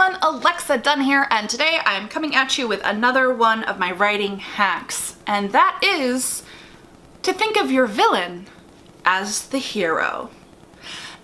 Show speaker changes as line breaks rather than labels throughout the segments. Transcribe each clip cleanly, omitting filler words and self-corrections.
everyone, Alexa Dunn here, and today I'm coming at you with another one of my writing hacks, and that is to think of your villain as the hero.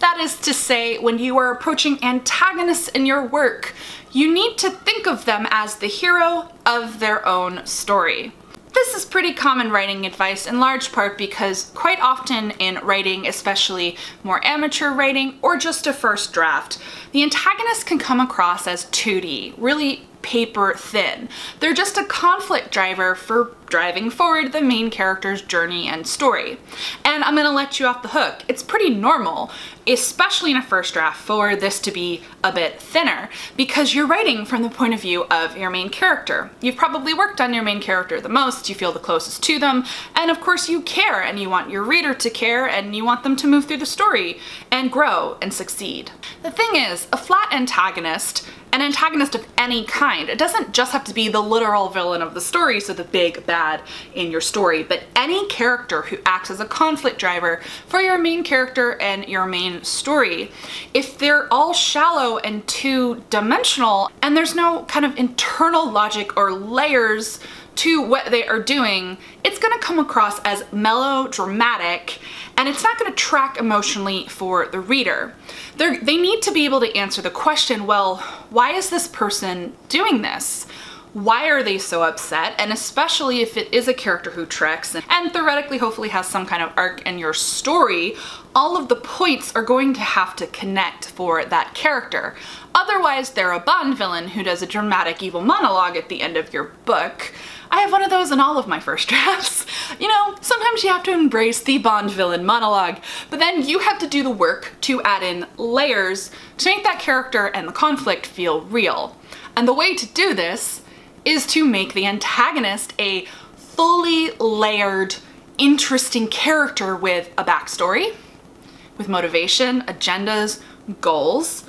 That is to say, when you are approaching antagonists in your work, you need to think of them as the hero of their own story. This is pretty common writing advice in large part because quite often in writing, especially more amateur writing or just a first draft, the antagonist can come across as 2D, really paper thin. They're just a conflict driver for driving forward the main character's journey and story. And I'm gonna let you off the hook. It's pretty normal, especially in a first draft, for this to be a bit thinner because you're writing from the point of view of your main character. You've probably worked on your main character the most, you feel the closest to them, and of course you care and you want your reader to care and you want them to move through the story and grow and succeed. The thing is, a flat antagonist, an antagonist of any kind, it doesn't just have to be the literal villain of the story, so the big bad in your story, but any character who acts as a conflict driver for your main character and your main story. If they're all shallow and two-dimensional and there's no kind of internal logic or layers to what they are doing, it's gonna come across as melodramatic and it's not gonna track emotionally for the reader. They need to be able to answer the question, well, why is this person doing this? Why are they so upset? And especially if it is a character who treks and theoretically hopefully has some kind of arc in your story, all of the points are going to have to connect for that character. Otherwise, they're a Bond villain who does a dramatic evil monologue at the end of your book. I have one of those in all of my first drafts. You know, sometimes you have to embrace the Bond villain monologue, but then you have to do the work to add in layers to make that character and the conflict feel real. And the way to do this is to make the antagonist a fully layered, interesting character with a backstory, with motivation, agendas, goals,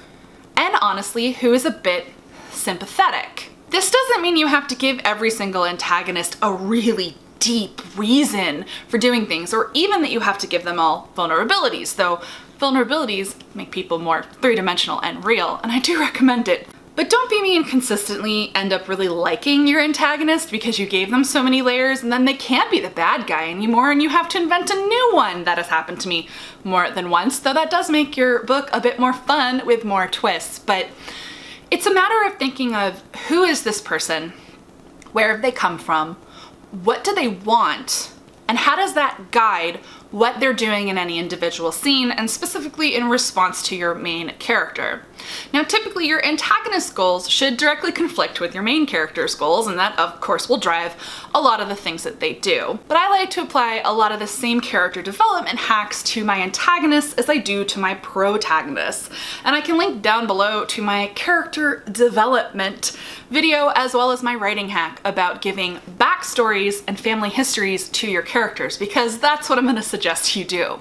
and honestly, who is a bit sympathetic. This doesn't mean you have to give every single antagonist a really deep reason for doing things, or even that you have to give them all vulnerabilities, though vulnerabilities make people more three-dimensional and real, and I do recommend it. But don't be me and consistently end up really liking your antagonist because you gave them so many layers and then they can't be the bad guy anymore and you have to invent a new one. That has happened to me more than once, though that does make your book a bit more fun with more twists. But it's a matter of thinking of who is this person, where have they come from, what do they want, and how does that guide what they're doing in any individual scene, and specifically in response to your main character. Now, typically your antagonist's goals should directly conflict with your main character's goals, and that of course will drive a lot of the things that they do. But I like to apply a lot of the same character development hacks to my antagonists as I do to my protagonists. And I can link down below to my character development video as well as my writing hack about giving backstories and family histories to your characters, because that's what I'm gonna suggest you do.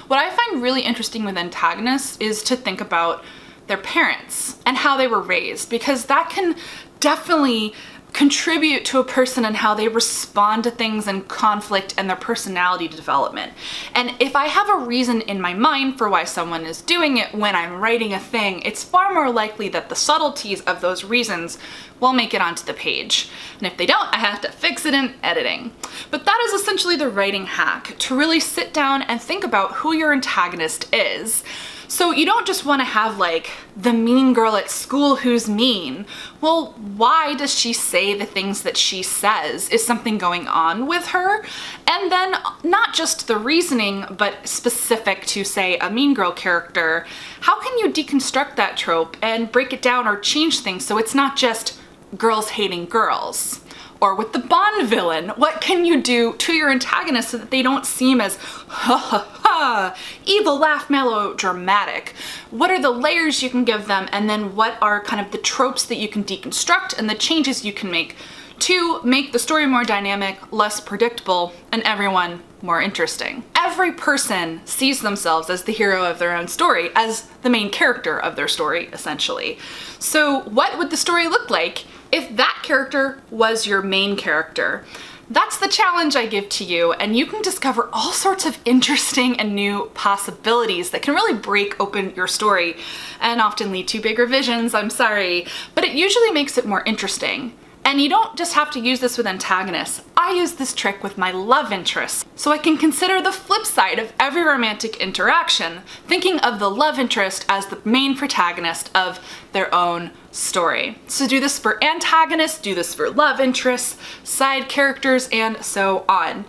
What I find really interesting with antagonists is to think about their parents and how they were raised, because that can definitely contribute to a person and how they respond to things and conflict and their personality development. And if I have a reason in my mind for why someone is doing it when I'm writing a thing, it's far more likely that the subtleties of those reasons will make it onto the page. And if they don't, I have to fix it in editing. But that is essentially the writing hack, to really sit down and think about who your antagonist is. So you don't just want to have like the mean girl at school who's mean. Well, why does she say the things that she says? Is something going on with her? And then not just the reasoning, but specific to, say, a mean girl character. How can you deconstruct that trope and break it down or change things so it's not just girls hating girls? Or with the Bond villain, what can you do to your antagonist so that they don't seem as ha ha ha, evil, laugh, melodramatic? What are the layers you can give them, and then what are kind of the tropes that you can deconstruct and the changes you can make to make the story more dynamic, less predictable, and everyone more interesting? Every person sees themselves as the hero of their own story, as the main character of their story, essentially. So what would the story look like if that character was your main character? That's the challenge I give to you, and you can discover all sorts of interesting and new possibilities that can really break open your story and often lead to big revisions, I'm sorry, but it usually makes it more interesting. And you don't just have to use this with antagonists. I use this trick with my love interests, so I can consider the flip side of every romantic interaction, thinking of the love interest as the main protagonist of their own story. So do this for antagonists, do this for love interests, side characters, and so on.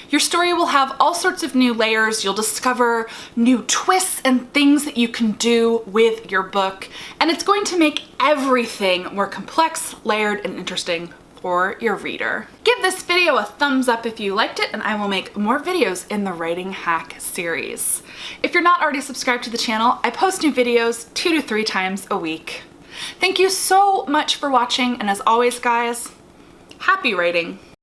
Your story will have all sorts of new layers, you'll discover new twists and things that you can do with your book, and it's going to make everything more complex, layered, and interesting for your reader. Give this video a thumbs up if you liked it, and I will make more videos in the Writing Hack series. If you're not already subscribed to the channel, I post new videos 2 to 3 times a week. Thank you so much for watching, and as always, guys, happy writing!